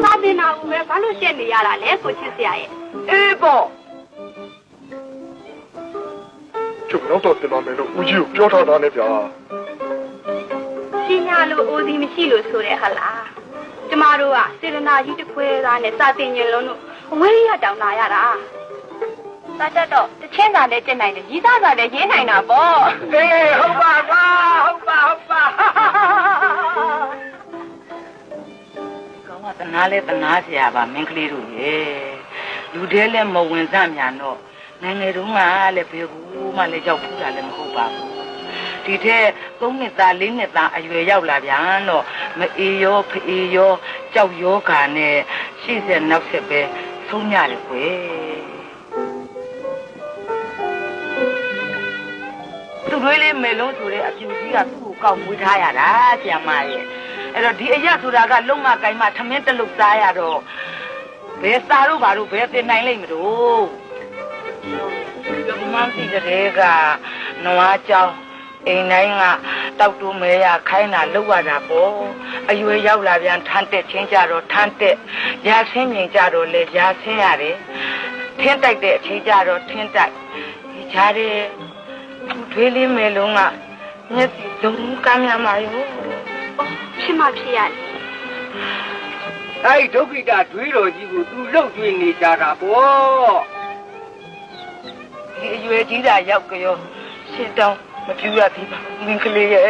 စာတင်တာကိုပဲဘာလို့ရှက်နေရတာလဲကိုချစ်စရာရဲ့အေးပေါ့ကျုပ်တော့တင်ပါမယ်လို့ဦးကြီးကိုပြောထားတာနဲ့ဗျာရှင်းရလို့အိုဒီမရှိလို့ဆိုတဲ့ဟာလားကျမတို့ကစေတနာကြီးတစ်ခွဲသားနဲ့စာတင်ရင်လုံးတို့အဝေးရတောင်လာရတာစာတက်တော့တချင်းသာလည်းကျင့်နိုင်တယ်ရေးသားသာလည်းရေးနိုင်တာပေါ့အေးဟုတ်ပါပါဟုတ်ပါကောင်းကတနာလဲတနာเสียပါမင်းကလေးတို့ရေလူတဲလဲမဝင်စမြန်တော့နိုင်ငံတုန်းကလည်းဘယ်ဘူးမှလည်းကြောက်ဖူးတာလည်းမဟုတ်ပါဘူးဒီထက်3နှစ်သား4နှစ်သားအရွယ်ရောက်လာပြန်တော့မအေးရောဖေးရောကြောက်ရောဂါနဲ့ရှေ့ဆက်နောက်ဆက်ပဲဆုံးရတယ်ကွယ်သူတွေးလေးမေလုံးဆိုတဲ့အပြူကြီးကသူ့ကိုကောက်မွေးထားရတာဆရာမရဲ့အဲ့တော့ဒီအရက်ဆိုတာကလုံးမကိုင်းမထမင်းတလုတ်စားရတော့ဘယ်စားလို့ဘာလို့ဘယ်တင်နိုင်လိမ့်မလို့ဒီမှစီတဲ့ကနွားကြောင်အိမ်တိုင်းကတောက်တူမဲရခိုင်းတာလောက်ရတာပေါ့အရွယ်ရောက်လာပြန်ထမ်းတက်ချင်းကြတော့ထမ်းတက်ရာဆင်းမြင်ကြတော့လေရာဆင်းရတယ်ထင်းတိုက်တဲ့အချိန်ကြတော့ထင်းတိုက်ဒီကြားတဲ့ထွေးလေးမဲလုံးကမျက်စိလုံးကမ်းရမှာရောဖြစ်မှဖြစ်ရတယ်အဲ့ဒုက္ခိတဒွေးတော်ကြီးကိုသူလှုပ်ကျွေးနေကြတာပေါ့ဒီအရွယ်ကြီးတာရောက်ကြောရှင်းတောင်းမပြူရသေးပါမင်းကလေးရဲ့